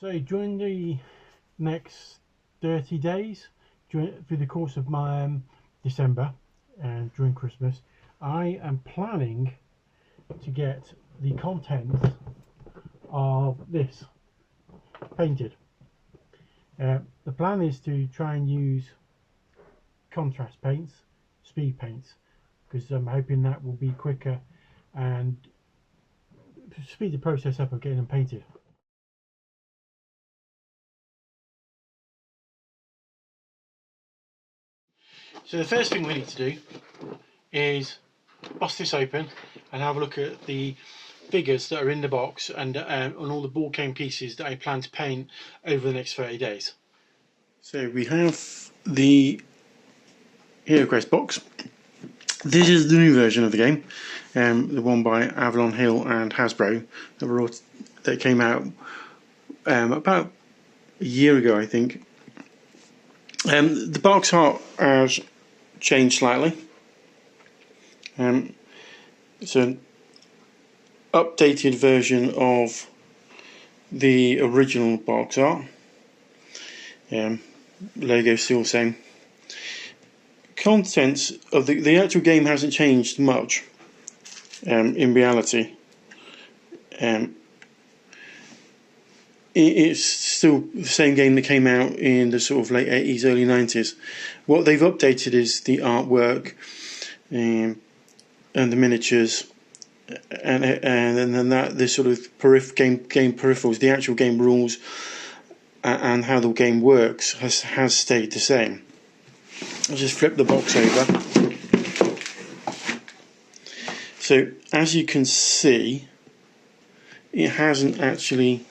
So during the next 30 days, through the course of my December and during Christmas, I am planning to get the content of this painted. The plan is to try and use contrast paints, speed paints, because I'm hoping that will be quicker and speed the process up of getting them painted. So the first thing we need to do is bust this open and have a look at the figures that are in the box and on all the ball game pieces that I plan to paint over the next 30 days. So we have the HeroQuest box. This is the new version of the game, the one by Avalon Hill and Hasbro that came out about a year ago, I think. The box art has changed slightly. It's an updated version of the original box art. Logo still the same. Contents of the actual game hasn't changed much. In reality, it's still the same game that came out in the sort of late 80s, early 90s. What they've updated is the artwork and the miniatures, and then the sort of game peripherals, the actual game rules and how the game works has stayed the same. I'll just flip the box over. So as you can see, it hasn't actually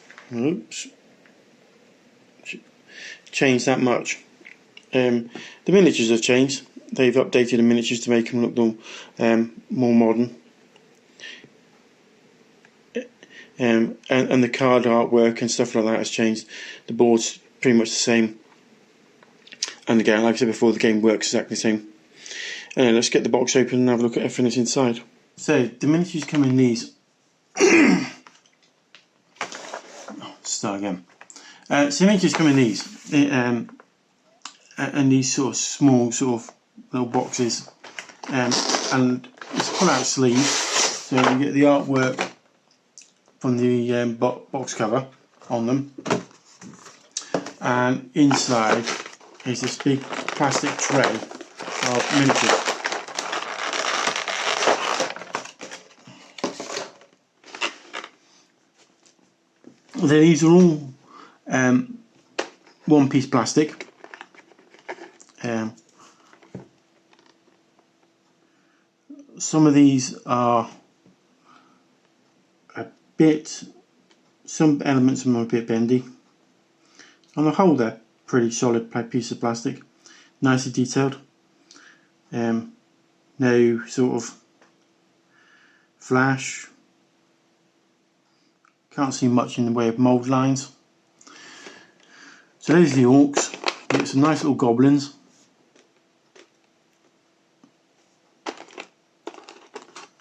changed that much. The miniatures have changed. They've updated the miniatures to make them look more modern. And the card artwork and stuff like that has changed. The board's pretty much the same. And again, like I said before, the game works exactly the same. And let's get the box open and have a look at everything that's inside. So the miniatures come in these. Start again. So the miniatures come in these, and these sort of small little boxes, and it's a pull-out sleeve, so you get the artwork from the box cover on them, and inside is this big plastic tray of miniatures. These are all one-piece plastic. Some of these are some elements of them are a bit bendy. On the whole, they're pretty solid piece of plastic, nicely detailed. No sort of flash. Can't see much in the way of mould lines. So there's the orcs. You get some nice little goblins.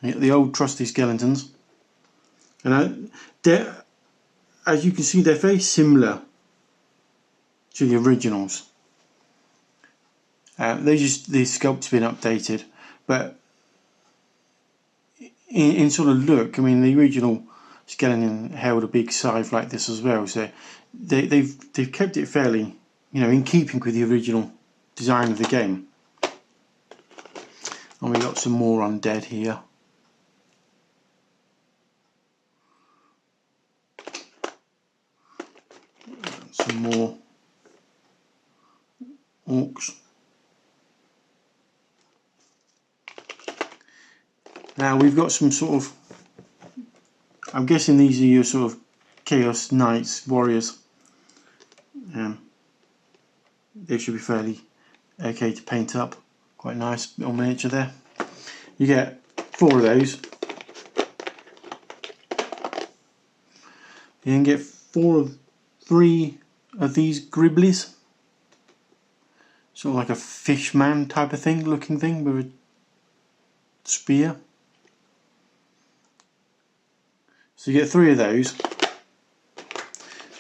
You get the old trusty skeletons. And as you can see, they're very similar to the originals. The sculpt's been updated, but in sort of look, I mean, the original skeleton held a big scythe like this as well, so they've kept it fairly, in keeping with the original design of the game. And we got some more undead here. Some more orcs. Now we've got some sort of, I'm guessing these are your sort of Chaos Knights, warriors. They should be fairly okay to paint up. Quite nice little miniature there. You get 4 of those. You can get 3 of these Griblies. Sort of like a fishman type of thing, looking thing with a spear. So you get 3 of those.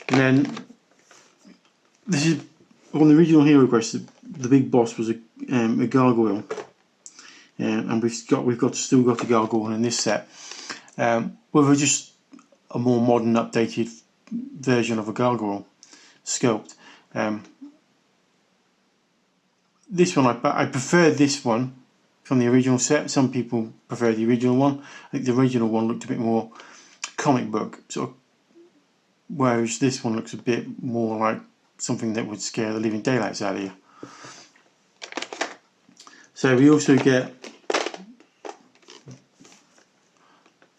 And then this is on the original HeroQuest. The big boss was a gargoyle, and we've still got a gargoyle in this set. With just a more modern, updated version of a gargoyle sculpt. This one I prefer this one from the original set. Some people prefer the original one. I think the original one looked a bit more comic book sort of, whereas this one looks a bit more like something that would scare the living daylights out of you. So we also get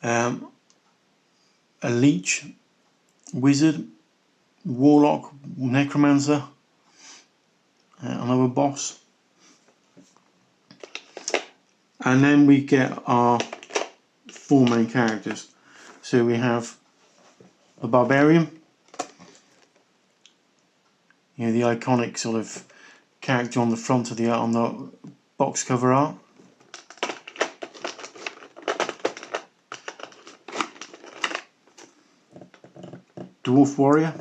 a leech, wizard, warlock, necromancer, another boss, and then we get our 4 main characters. So we have the barbarian, you know, the iconic sort of character on the front of on the box cover art. Dwarf warrior,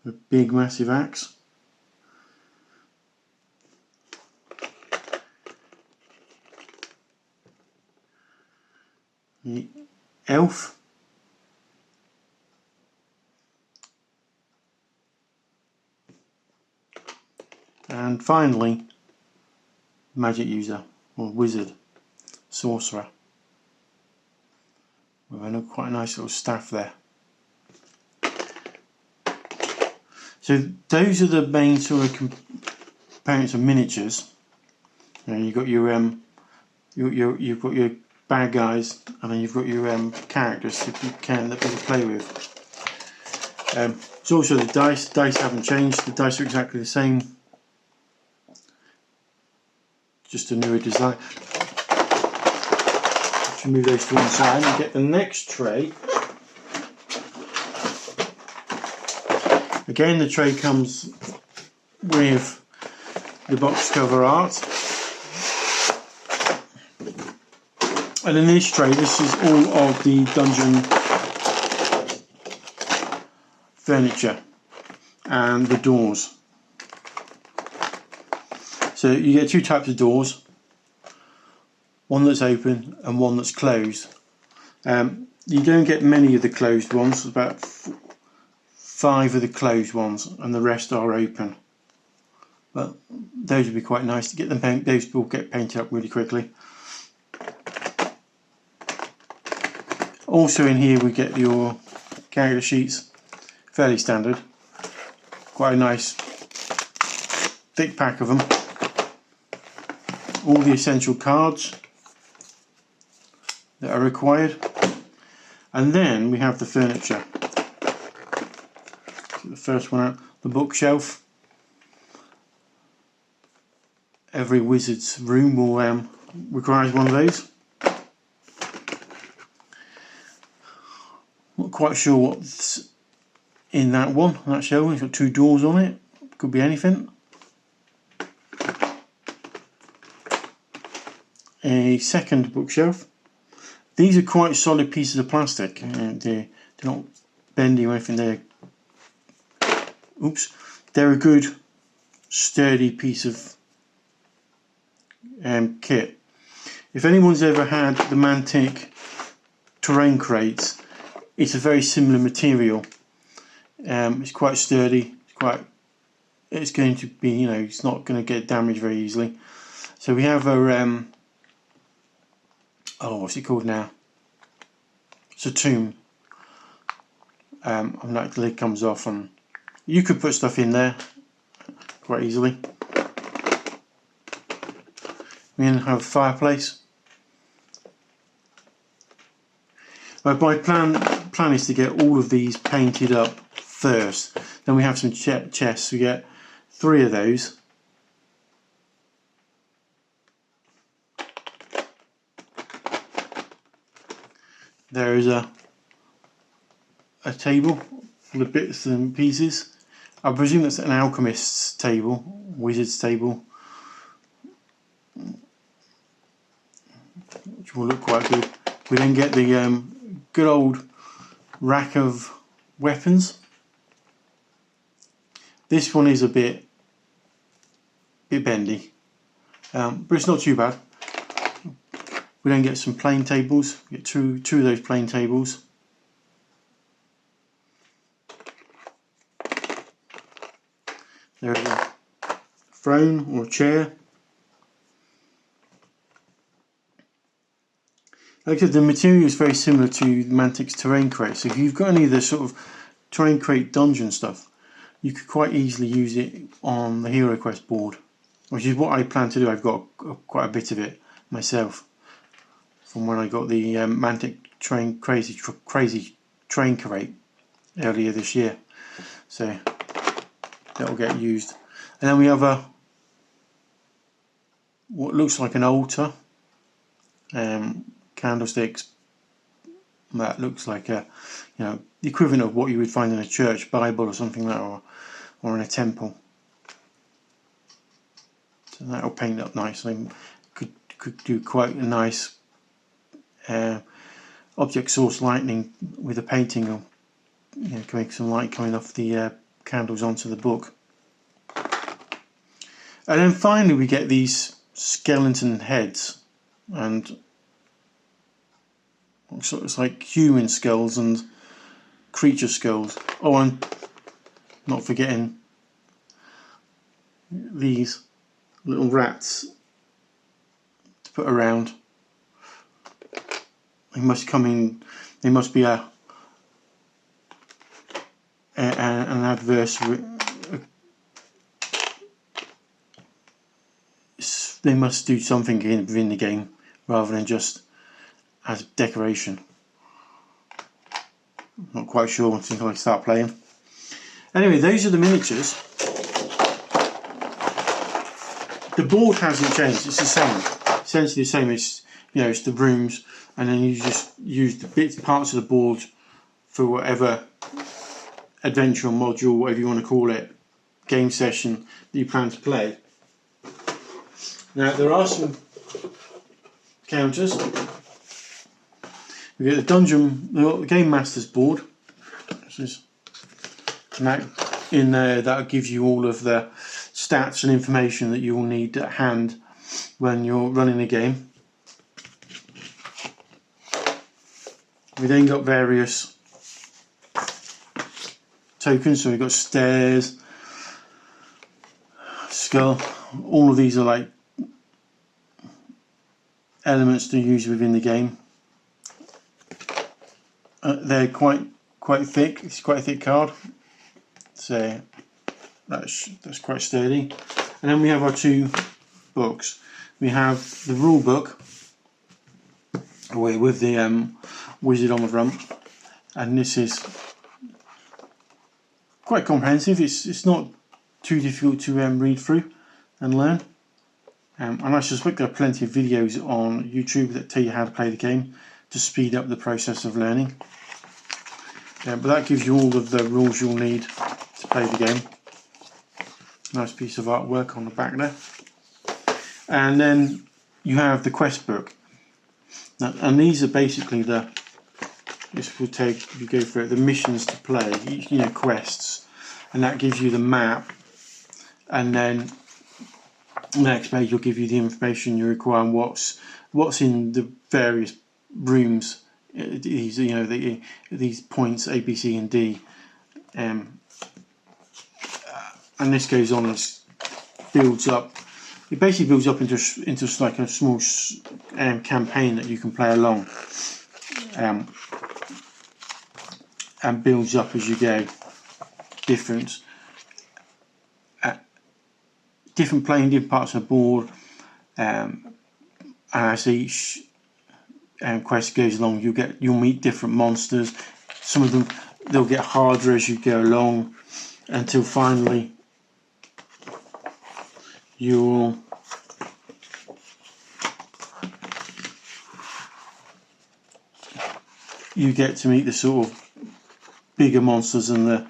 a big massive axe. The elf. And finally, magic user or wizard, sorcerer, with quite a nice little staff there. So those are the main sort of components of miniatures. You know, you've got you've got your bad guys, and then you've got your characters that people play with. It's also the dice. Dice haven't changed. The dice are exactly the same, just a newer design. Let's remove those to one side and get the next tray. Again, the tray comes with the box cover art, and in this tray, this is all of the dungeon furniture and the doors. So you get 2 types of doors, one that's open and one that's closed. You don't get many of the closed ones, about 5 of the closed ones, and the rest are open. But those would be quite nice to get them painted. Those will get painted up really quickly. Also in here we get your character sheets, fairly standard. Quite a nice thick pack of them. All the essential cards that are required, and then we have the furniture. So the first one out, the bookshelf. Every wizard's room will requires one of those. Not quite sure what's in that one, that shelf. It's got 2 doors on it. Could be anything. A second bookshelf. These are quite solid pieces of plastic. They're not bendy or anything. They're a good sturdy piece of kit. If anyone's ever had the Mantic terrain crates, it's a very similar material. It's quite sturdy. It's going to be, you know, it's not going to get damaged very easily. So we have a what's it called now? It's a tomb. And that lid comes off, and you could put stuff in there quite easily. We then have a fireplace. But my plan is to get all of these painted up first. Then we have some chests. We get 3 of those. There is a table full of bits and pieces. I presume that's an alchemist's table, wizard's table, which will look quite good. We then get the good old rack of weapons. This one is a bit bendy, but it's not too bad. We then get some plane tables. We get two of those plane tables. There's a throne or a chair. Like I said, the material is very similar to Mantic's terrain crate. So if you've got any of the sort of terrain crate dungeon stuff, you could quite easily use it on the HeroQuest board, which is what I plan to do. I've got quite a bit of it myself from when I got the Mantic crazy train crate earlier this year. So that will get used. And then we have what looks like an altar, candlesticks. That looks like the equivalent of what you would find in a church Bible or something like that, or in a temple. So that will paint up nicely. Could do quite a nice object source lighting with a painting, or can make some light coming off the candles onto the book. And then finally we get these skeleton heads, and so it's like human skulls and creature skulls. Oh, and not forgetting these little rats to put around. They must come in. They must be an adversary. They must do something within the game rather than just as decoration. Not quite sure until I start playing. Anyway, those are the miniatures. The board hasn't changed. It's the same, essentially the same. It's it's the rooms, and then you just use the parts of the board for whatever adventure or module, whatever you want to call it, game session that you plan to play. Now there are some counters. We get the the Game Master's board. In there, that gives you all of the stats and information that you will need at hand when you're running the game. We then got various tokens. So we've got stairs, skull. All of these are like elements to use within the game. They're quite thick. It's quite a thick card, so that's quite sturdy. And then we have our two books. We have the rule book with the wizard on the front, and this is quite comprehensive. It's not too difficult to read through and learn. And I suspect there are plenty of videos on YouTube that tell you how to play the game to speed up the process of learning. But that gives you all of the rules you'll need to play the game. Nice piece of artwork on the back there. And then you have the quest book. Now, and these are basically this will take, if you go through it, the missions to play, quests. And that gives you the map. And then the next page will give you the information you require and what's in the various rooms. These points A, B, C, and D, and this goes on and builds up. It basically builds up into like a small campaign that you can play along, and builds up as you go. Different playing different parts of the board, and as each quest goes along, you'll meet different monsters. Some of them they'll get harder as you go along, until finally you get to meet the sort of bigger monsters and the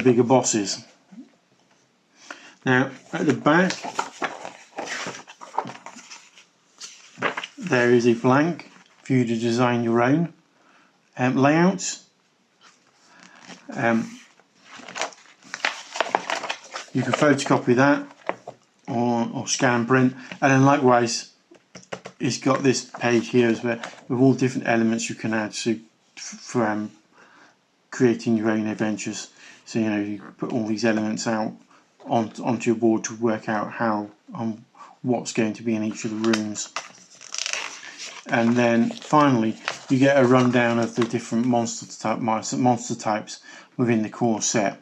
bigger bosses. Now at the back there is a blank for you to design your own, layouts. You can photocopy that or scan print, and then likewise it's got this page here as well with all different elements you can add for creating your own adventures. So you put all these elements out onto your board to work out how what's going to be in each of the rooms. And then finally you get a rundown of the different monster types within the core set.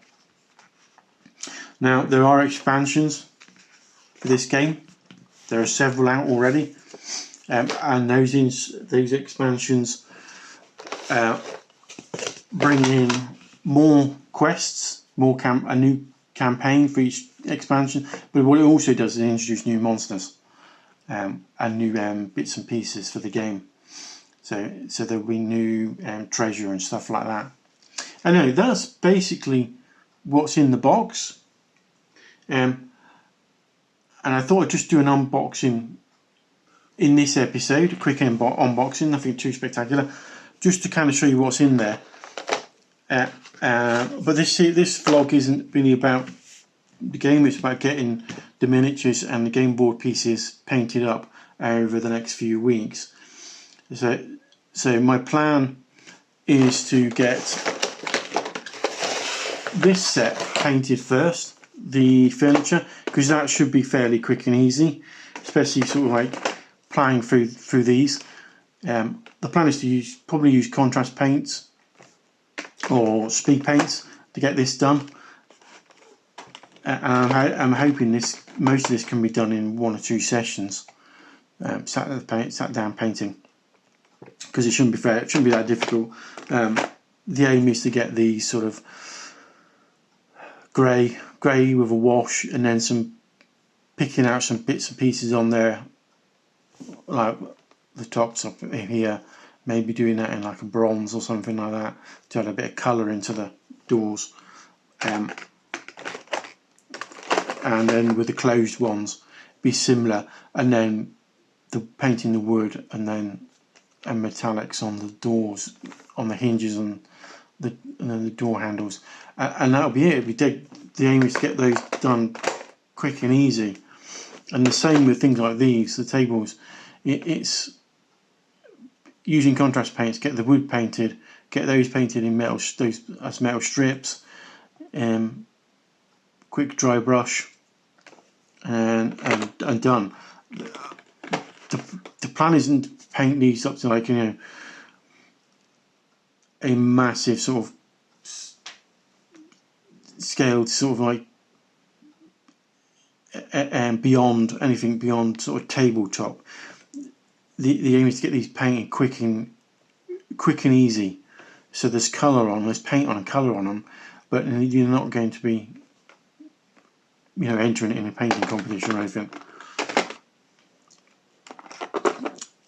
Now there are expansions for this game. There are several out already, and those expansions bring in more quests, a new campaign for each expansion. But what it also does is introduce new monsters and new bits and pieces for the game. So there'll be new treasure and stuff like that. Anyway, that's basically what's in the box. And I thought I'd just do an unboxing in this episode, a quick unboxing, nothing too spectacular, just to kind of show you what's in there. But this vlog isn't really about the game, it's about getting the miniatures and the game board pieces painted up over the next few weeks. So my plan is to get this set painted first, the furniture, because that should be fairly quick and easy, especially sort of like plying through these. The plan is to probably use contrast paints or speed paints to get this done, and I'm hoping most of this can be done in 1 or 2 sessions, sat down painting, because it shouldn't be that difficult. The aim is to get these sort of grey with a wash, and then picking out some bits and pieces on there, like the tops up here, maybe doing that in like a bronze or something like that to add a bit of colour into the doors, and then with the closed ones be similar, and then painting the wood and metallics on the doors, on the hinges and then the door handles, and that'll be it. The aim is to get those done quick and easy. And the same with things like these, the tables. It's using contrast paints, get the wood painted, get those painted in metal strips, quick dry brush, and done. The plan isn't to paint these up to like a massive sort of scaled sort of like beyond anything beyond sort of tabletop. The aim is to get these painted quick and easy, so there's paint on and colour on them, but you're not going to be entering it in a painting competition or anything.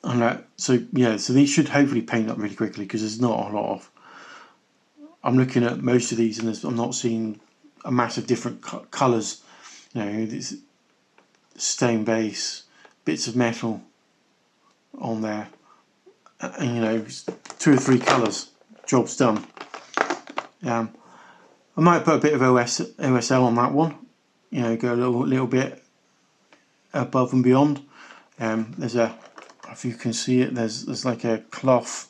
And so these should hopefully paint up really quickly, because there's not a lot of. I'm looking at most of these and I'm not seeing a massive different colours. This stained base, bits of metal on there, and 2 or 3 colours, job's done. I might put a bit of OSL on that one, go a little bit above and beyond. There's if you can see it, there's like a cloth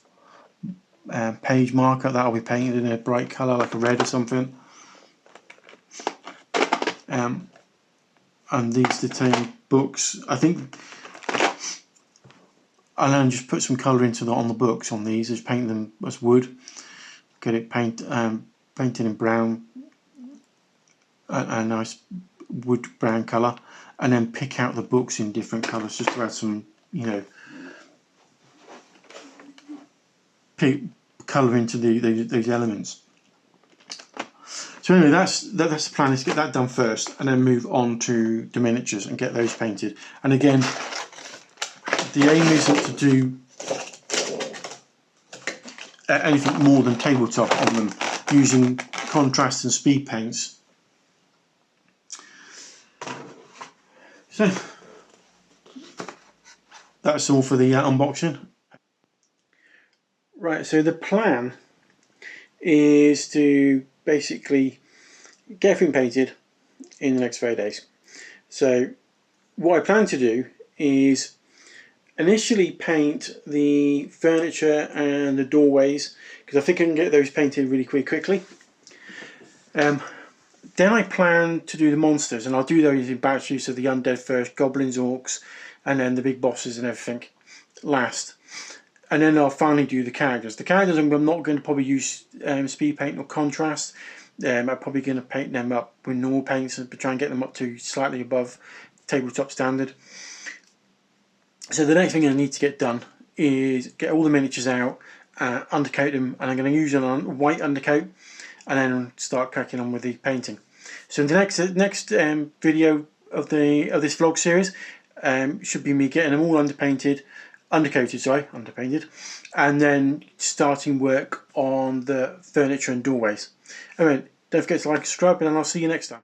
page marker that'll be painted in a bright colour like a red or something. And these detain books, I think I'll then just put some colour on the books on these, just paint them as wood, get it painted in brown, a nice wood brown colour, and then pick out the books in different colours just to add some colour into those elements. So anyway, that's the plan, is to get that done first and then move on to the miniatures and get those painted. And again, the aim isn't to do anything more than tabletop on them, using contrast and speed paints. So that's all for the unboxing. Right, so the plan is to basically get everything painted in the next 3 days. So what I plan to do is initially paint the furniture and the doorways, because I think I can get those painted really quickly. Then I plan to do the monsters, and I'll do those in batch use of the undead first, goblins, orcs, and then the big bosses and everything last. And then I'll finally do the characters. The characters I'm not going to probably use speed paint or contrast. I'm probably going to paint them up with normal paints and try and get them up to slightly above tabletop standard. So the next thing I need to get done is get all the miniatures out, undercoat them, and I'm going to use a white undercoat, and then start cracking on with the painting. So in the next video of this vlog series should be me getting them all underpainted, and then starting work on the furniture and doorways. Anyway, don't forget to like and subscribe, and I'll see you next time.